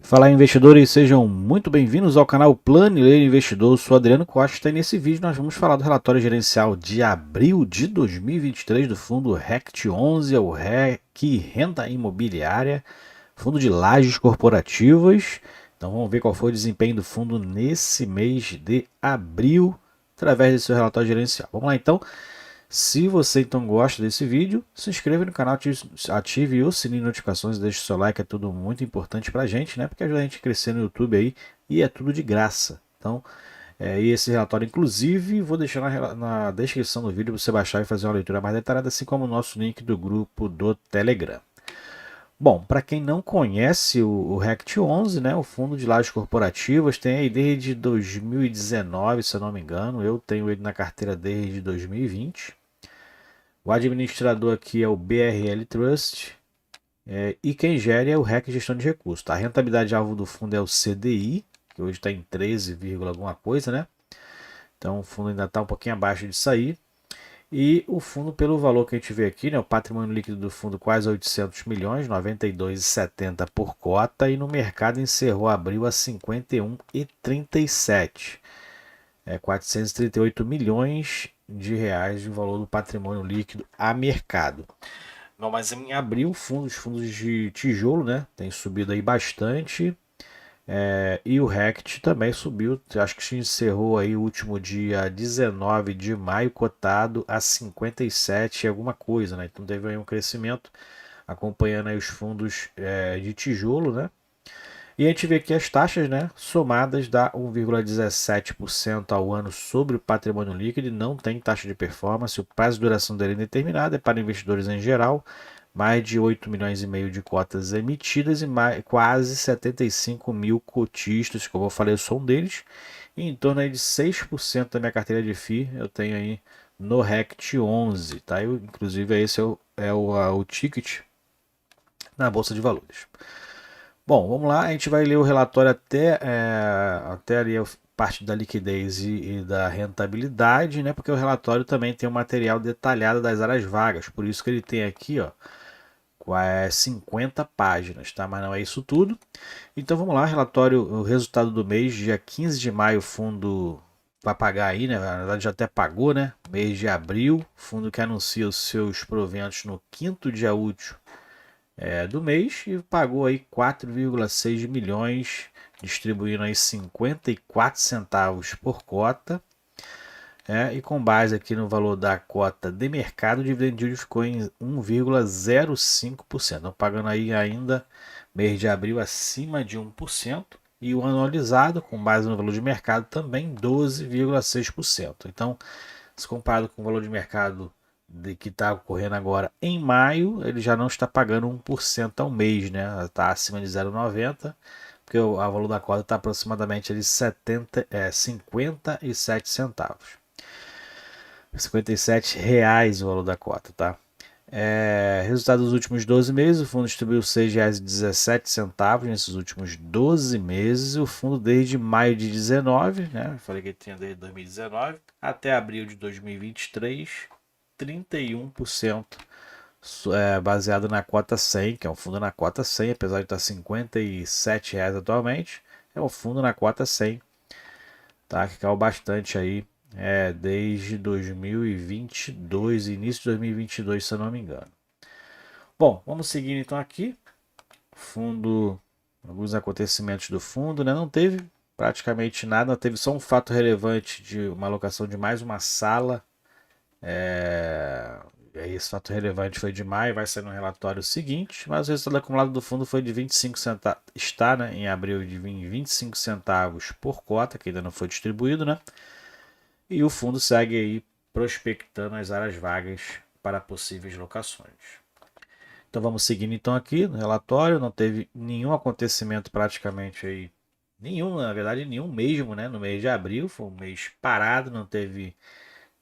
Fala investidores, sejam muito bem-vindos ao canal Planileiro Investidor. Eu sou Adriano Costa e nesse vídeo nós vamos falar do relatório gerencial de abril de 2023 do fundo RECT11, o REC Renda Imobiliária, fundo de lajes corporativas. Então vamos ver qual foi o desempenho do fundo nesse mês de abril através desse relatório gerencial. Vamos lá então. Se você então gosta desse vídeo, se inscreva no canal, ative o sininho de notificações, deixe o seu like, é tudo muito importante pra gente, né? Porque ajuda a gente a crescer no YouTube aí e é tudo de graça. Então, e esse relatório, inclusive, vou deixar na descrição do vídeo para você baixar e fazer uma leitura mais detalhada, assim como o nosso link do grupo do Telegram. Bom, para quem não conhece o RECT11, né, o Fundo de Lajes Corporativas, tem aí desde 2019, se eu não me engano, eu tenho ele na carteira desde 2020. O administrador aqui é o BRL Trust e quem gere é o REC Gestão de Recursos. Tá? A rentabilidade alvo do fundo é o CDI, que hoje está em 13, alguma coisa, né? Então o fundo ainda está um pouquinho abaixo disso aí. E o fundo, pelo valor que a gente vê aqui, né, o patrimônio líquido do fundo quase 800 milhões, 92,70 por cota, e no mercado encerrou abril a 51,37. 438 milhões de reais de valor do patrimônio líquido a mercado. Não, mas em abril, os fundos de tijolo, né, tem subido aí bastante. E o RECT também subiu, acho que encerrou aí o último dia 19 de maio cotado a 57 e alguma coisa, né? Então teve aí um crescimento acompanhando aí os fundos de tijolo, né? E a gente vê que as taxas, né, somadas dá 1,17% ao ano sobre o patrimônio líquido e não tem taxa de performance. O prazo de duração dele é indeterminado, é para investidores em geral. Mais de 8 milhões e meio de cotas emitidas e quase 75 mil cotistas, como eu falei, eu sou um deles. E em torno aí de 6% da minha carteira de FII eu tenho aí no RECT 11, tá? Inclusive esse é o ticket na Bolsa de Valores. Bom, vamos lá, a gente vai ler o relatório até ali a parte da liquidez e da rentabilidade, né? Porque o relatório também tem um material detalhado das áreas vagas, por isso que ele tem aqui, ó, 50 páginas, tá? Mas não é isso tudo. Então vamos lá, relatório, o resultado do mês, dia 15 de maio, o fundo vai pagar aí, né? Na verdade já até pagou, né? Mês de abril, fundo que anuncia os seus proventos no quinto dia útil do mês e pagou aí 4,6 milhões, distribuindo aí 54 centavos por cota. E com base aqui no valor da cota de mercado, o dividend yield ficou em 1,05%, não pagando aí ainda mês de abril acima de 1%, e o anualizado, com base no valor de mercado, também 12,6%. Então, se comparado com o valor de mercado que está ocorrendo agora em maio, ele já não está pagando 1% ao mês, né? Está acima de 0,90, porque o valor da cota está aproximadamente ali 57 centavos. R$ 57 o valor da cota, tá? Resultado dos últimos 12 meses, o fundo distribuiu R$ 6,17 nesses últimos 12 meses. O fundo desde maio de 19, né? Eu falei que ele tinha desde 2019 até abril de 2023, 31% baseado na cota 100, que é um fundo na cota 100, apesar de estar R$ 57 atualmente, é um fundo na cota 100, tá? Que caiu bastante aí desde 2022, início de 2022, se eu não me engano. Bom, vamos seguir então aqui. Fundo, alguns acontecimentos do fundo, né? Não teve praticamente nada, teve só um fato relevante de uma alocação de mais uma sala. E aí esse fato relevante foi de maio, vai sair no relatório seguinte, mas o resultado acumulado do fundo foi de 25 centavos, está, né, em abril de 25 centavos por cota, que ainda não foi distribuído, né? E o fundo segue aí prospectando as áreas vagas para possíveis locações. Então vamos seguindo então aqui no relatório, não teve nenhum acontecimento praticamente aí, nenhum, na verdade nenhum mesmo, né? No mês de abril, foi um mês parado, não teve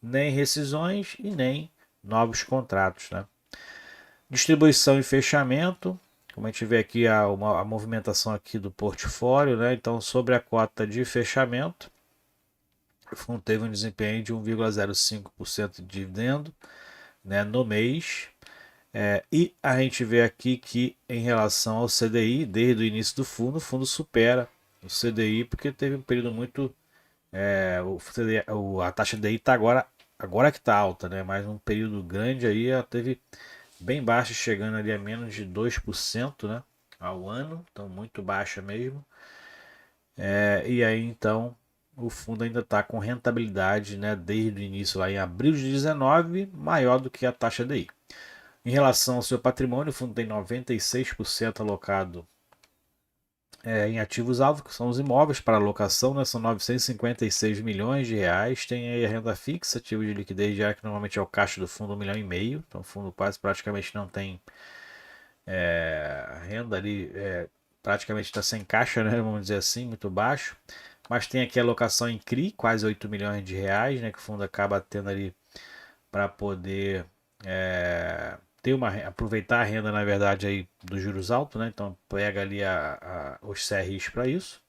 nem rescisões e nem novos contratos, né? Distribuição e fechamento, como a gente vê aqui a movimentação aqui do portfólio, né? Então sobre a cota de fechamento, o fundo teve um desempenho de 1,05% de dividendo, né, no mês. E a gente vê aqui que em relação ao CDI, desde o início do fundo, o fundo supera o CDI porque teve um período muito. O CDI, a taxa de DI está agora que está alta, né? Mas um período grande aí ela teve bem baixa, chegando ali a menos de 2%, né? Ao ano, então muito baixa mesmo. E aí então o fundo ainda está com rentabilidade, né? Desde o início lá em abril de 19, maior do que a taxa DI. Em relação ao seu patrimônio, o fundo tem 96% alocado em ativos-alvo, que são os imóveis para alocação, né? São 956 milhões de reais. Tem aí a renda fixa, ativo de liquidez diária, que normalmente é o caixa do fundo, 1,5 milhão. Então o fundo quase praticamente não tem renda ali, praticamente está sem caixa, né? Vamos dizer assim, muito baixo. Mas tem aqui a alocação em CRI, quase 8 milhões de reais, né? Que o fundo acaba tendo ali para poder aproveitar a renda, na verdade, aí dos juros altos, né? Então pega ali os CRIs para isso.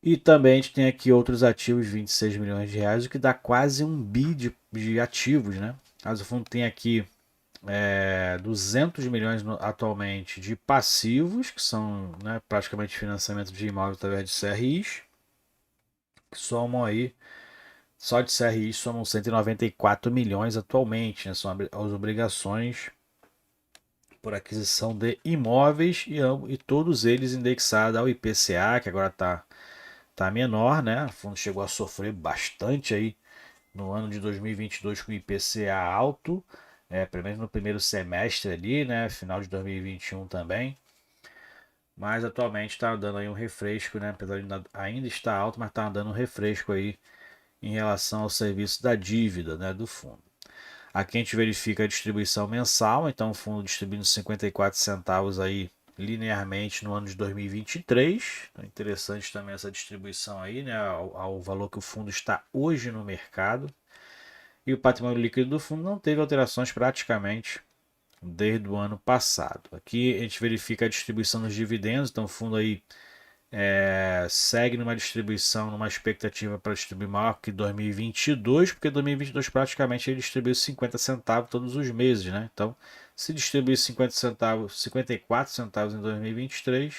E também a gente tem aqui outros ativos, 26 milhões de reais, o que dá quase 1 bi de ativos, né? Mas o fundo tem aqui 200 milhões atualmente de passivos, que são, né, praticamente financiamento de imóvel através de CRIs, que somam aí, só de CRIs somam 194 milhões atualmente, né? São as obrigações por aquisição de imóveis e todos eles indexados ao IPCA, que agora tá menor, né? O fundo chegou a sofrer bastante aí no ano de 2022 com o IPCA alto, pelo menos no primeiro semestre ali, né? Final de 2021 também. Mas atualmente está dando aí um refresco, né? Apesar de ainda estar alto, mas está dando um refresco aí em relação ao serviço da dívida, né, do fundo. Aqui a gente verifica a distribuição mensal, então o fundo distribuindo 54 centavos aí linearmente no ano de 2023. Então, interessante também essa distribuição aí, né, ao valor que o fundo está hoje no mercado. E o patrimônio líquido do fundo não teve alterações praticamente desde o ano passado. Aqui a gente verifica a distribuição dos dividendos, então o fundo aí segue numa distribuição, numa expectativa para distribuir maior que 2022, porque 2022 praticamente ele distribuiu 50 centavos todos os meses, né? Então, se distribuir 50 centavos, 54 centavos em 2023,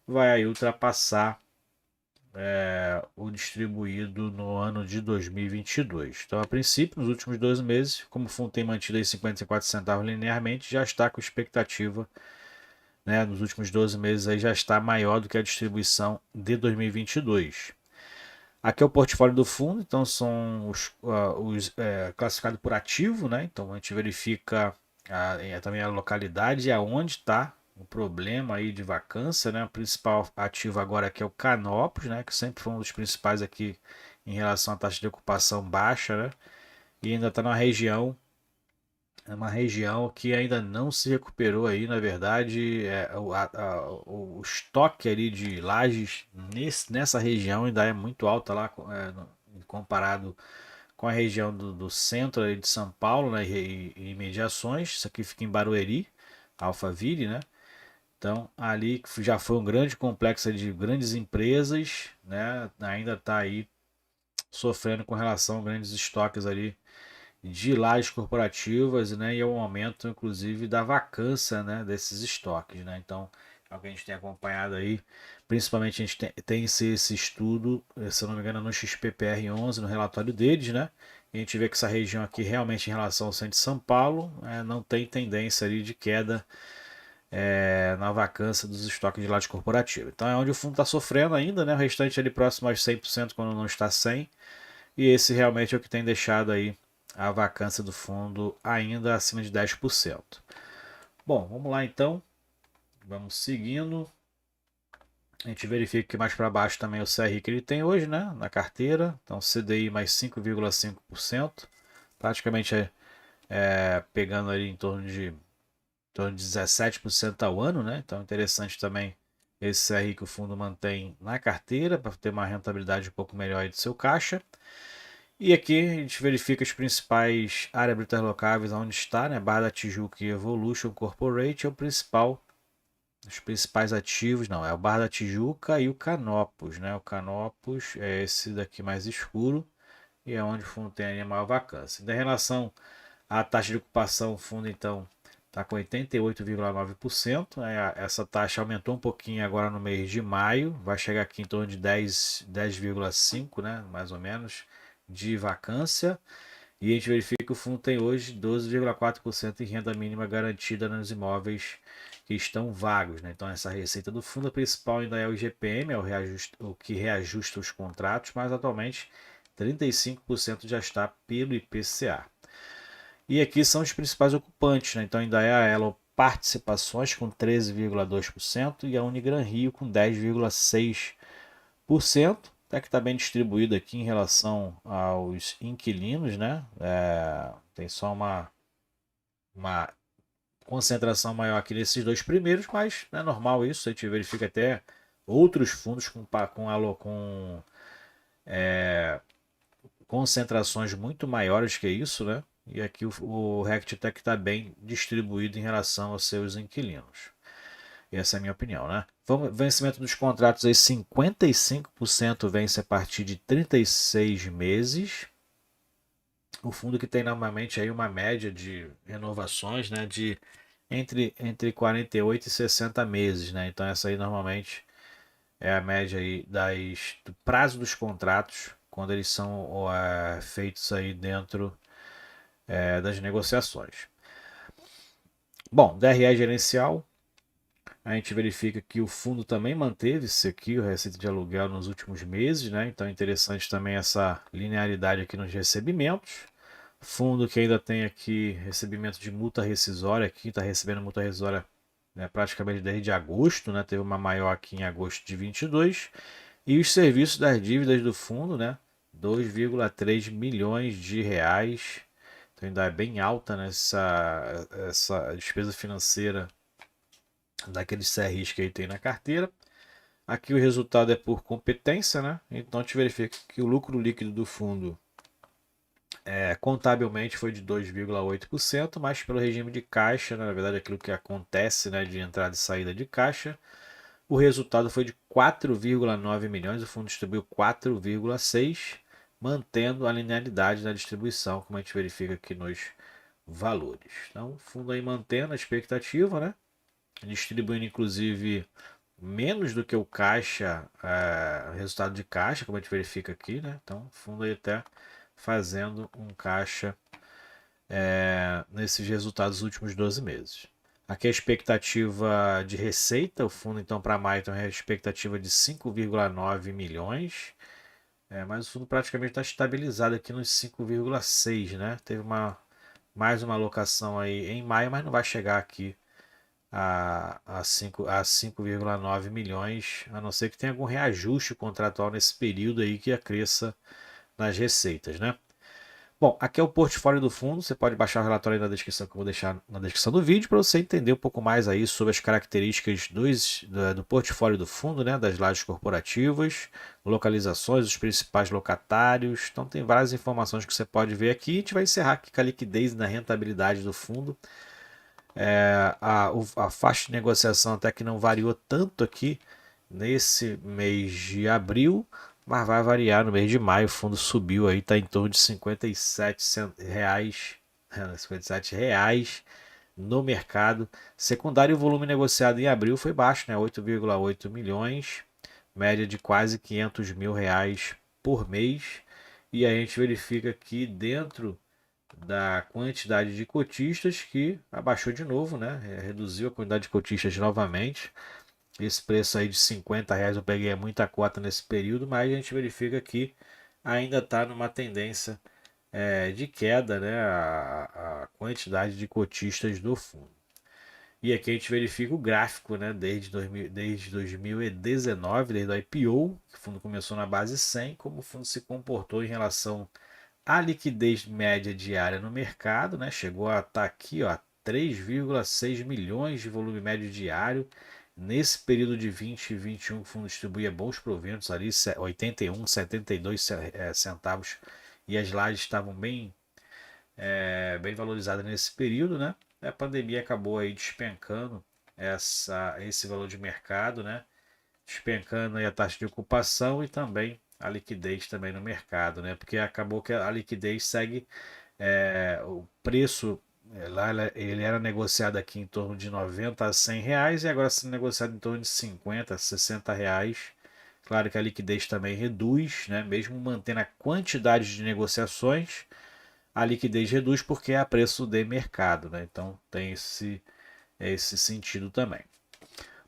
vai aí ultrapassar o distribuído no ano de 2022. Então, a princípio, nos últimos 12 meses, como o fundo tem mantido aí 54 centavos linearmente, já está com expectativa, né, nos últimos 12 meses aí já está maior do que a distribuição de 2022. Aqui é o portfólio do fundo, então são os classificados por ativo, né? Então a gente verifica também a localidade e aonde está o problema aí de vacância, né? O principal ativo agora aqui é o Canopus, né? Que sempre foi um dos principais aqui em relação à taxa de ocupação baixa, né? E ainda está na região, é uma região que ainda não se recuperou aí, na verdade, o estoque ali de lajes nessa região ainda é muito alta lá, comparado com a região do centro ali de São Paulo, né, e imediações. Isso aqui fica em Barueri, Alphaville, né? Então ali já foi um grande complexo de grandes empresas, né? Ainda está aí sofrendo com relação a grandes estoques ali de lajes corporativas, né, e ao aumento, inclusive, da vacância, né, desses estoques, né. Então, é o que a gente tem acompanhado aí, principalmente a gente tem esse estudo, se eu não me engano, no XPPR11, no relatório deles, né, e a gente vê que essa região aqui, realmente, em relação ao centro de São Paulo, não tem tendência ali de queda na vacância dos estoques de laje corporativa. Então, é onde o fundo está sofrendo ainda, né, o restante ali próximo aos 100% quando não está 100%, e esse realmente é o que tem deixado aí a vacância do fundo ainda acima de 10%. Bom, vamos lá então. Vamos seguindo. A gente verifica que mais para baixo também é o CRI que ele tem hoje, né, na carteira. Então CDI mais 5,5%. Praticamente pegando ali em torno de 17% ao ano, né? Então interessante também esse CRI que o fundo mantém na carteira para ter uma rentabilidade um pouco melhor aí do seu caixa. E aqui a gente verifica as principais áreas brutas locáveis onde está, né? Barra da Tijuca e Evolution Corporate é o principal, os principais ativos, não, é o Barra da Tijuca e o Canopus, né? O Canopus é esse daqui mais escuro e é onde o fundo tem a maior vacância. Em relação A taxa de ocupação, o fundo então está com 88,9%. Essa taxa aumentou um pouquinho agora no mês de maio, vai chegar aqui em torno de 10,5%, né, mais ou menos, de vacância. E a gente verifica que o fundo tem hoje 12,4% em renda mínima garantida nos imóveis que estão vagos, né? Então essa receita do fundo principal ainda é o IGPM, é o que reajusta os contratos, mas atualmente 35% já está pelo IPCA. E aqui são os principais ocupantes, né? Então ainda é a Elo Participações com 13,2% e a Unigran Rio com 10,6%. Até que está bem distribuído aqui em relação aos inquilinos, né? Tem só uma concentração maior aqui nesses dois primeiros, mas é normal isso. A gente verifica até outros fundos com concentrações muito maiores que isso, né? E aqui o RectTech está bem distribuído em relação aos seus inquilinos. Essa é a minha opinião, né? Vencimento dos contratos aí, 55% vence a partir de 36 meses. O fundo que tem normalmente aí uma média de renovações, né, de entre 48 e 60 meses, né? Então essa aí normalmente é a média aí do prazo dos contratos quando eles são feitos aí dentro das negociações. Bom, DRE gerencial, a gente verifica que o fundo também manteve-se aqui, o receita de aluguel nos últimos meses, né? Então é interessante também essa linearidade aqui nos recebimentos. Fundo que ainda tem aqui recebimento de multa rescisória, aqui está recebendo multa rescisória, né, praticamente desde agosto, né? Teve uma maior aqui em agosto de 22. E os serviços das dívidas do fundo, né? 2,3 milhões de reais. Então ainda é bem alta, né, essa despesa financeira daqueles CRIs que ele tem na carteira. Aqui o resultado é por competência, né? Então a gente verifica que o lucro líquido do fundo contabilmente foi de 2,8%, mas pelo regime de caixa, né, na verdade aquilo que acontece, né, de entrada e saída de caixa, o resultado foi de 4,9 milhões, o fundo distribuiu 4,6, mantendo a linearidade da distribuição, como a gente verifica aqui nos valores. Então, o fundo aí mantendo a expectativa, né? Distribuindo inclusive menos do que o caixa, resultado de caixa, como a gente verifica aqui, né? Então, o fundo aí até fazendo um caixa nesses resultados dos últimos 12 meses. Aqui a expectativa de receita, o fundo então para maio tem uma expectativa de 5,9 milhões, mas o fundo praticamente está estabilizado aqui nos 5,6, né? Teve mais uma alocação aí em maio, mas não vai chegar aqui a 5,9 milhões, a não ser que tenha algum reajuste contratual nesse período aí que acresça nas receitas, né? Bom, aqui é o portfólio do fundo, você pode baixar o relatório aí na descrição que eu vou deixar na descrição do vídeo para você entender um pouco mais aí sobre as características do portfólio do fundo, né, das lajes corporativas, localizações, os principais locatários. Então tem várias informações que você pode ver aqui. A gente vai encerrar aqui com a liquidez e na rentabilidade do fundo. A faixa de negociação até que não variou tanto aqui nesse mês de abril, mas vai variar no mês de maio. O fundo subiu aí, está em torno de R$ 57 R$ 57 no mercado secundário. O volume negociado em abril foi baixo, né? 8,8 milhões, média de quase R$ 500 mil por mês. E a gente verifica aqui dentro da quantidade de cotistas que abaixou de novo, né? Reduziu a quantidade de cotistas novamente. Esse preço aí de R$ 50 eu peguei muita cota nesse período, mas a gente verifica que ainda está numa tendência de queda, né? A quantidade de cotistas do fundo. E aqui a gente verifica o gráfico, né? Desde 2019, desde o IPO, que o fundo começou na base 100, como o fundo se comportou em relação a liquidez média diária no mercado, né, chegou a estar aqui, ó, 3,6 milhões de volume médio diário. Nesse período de 20 e 21, o fundo distribuía bons proventos ali, 81, 72 centavos, e as lajes estavam bem valorizadas nesse período, né? A pandemia acabou aí despencando esse valor de mercado, né? Despencando aí a taxa de ocupação e também a liquidez também no mercado, né? Porque acabou que a liquidez segue O preço lá ele era negociado aqui em torno de 90 a 100 reais e agora sendo negociado em torno de 50, 60 reais. Claro que a liquidez também reduz, né? Mesmo mantendo a quantidade de negociações, a liquidez reduz porque é a preço de mercado, né? Então tem esse sentido também.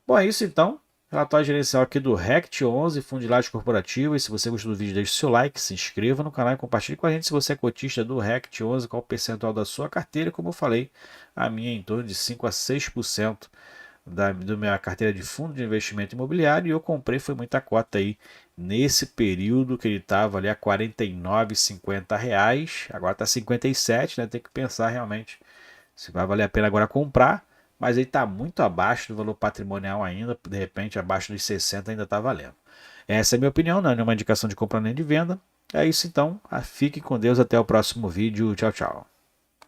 Bom, é isso então. Relatório gerencial aqui do RECT 11, Fundo de Lajes Corporativo. E se você gostou do vídeo, deixe seu like, se inscreva no canal e compartilhe com a gente se você é cotista do RECT 11, qual o percentual da sua carteira. Como eu falei, a minha é em torno de 5 a 6% da minha carteira de fundo de investimento imobiliário. E eu comprei, foi muita cota aí nesse período que ele estava ali a R$ 49,50. Agora está 57, né? Tem que pensar realmente se vai valer a pena agora comprar, mas ele está muito abaixo do valor patrimonial ainda, de repente abaixo dos 60 ainda está valendo. Essa é a minha opinião, não é nenhuma indicação de compra nem de venda. É isso então, fique com Deus, até o próximo vídeo, tchau, tchau.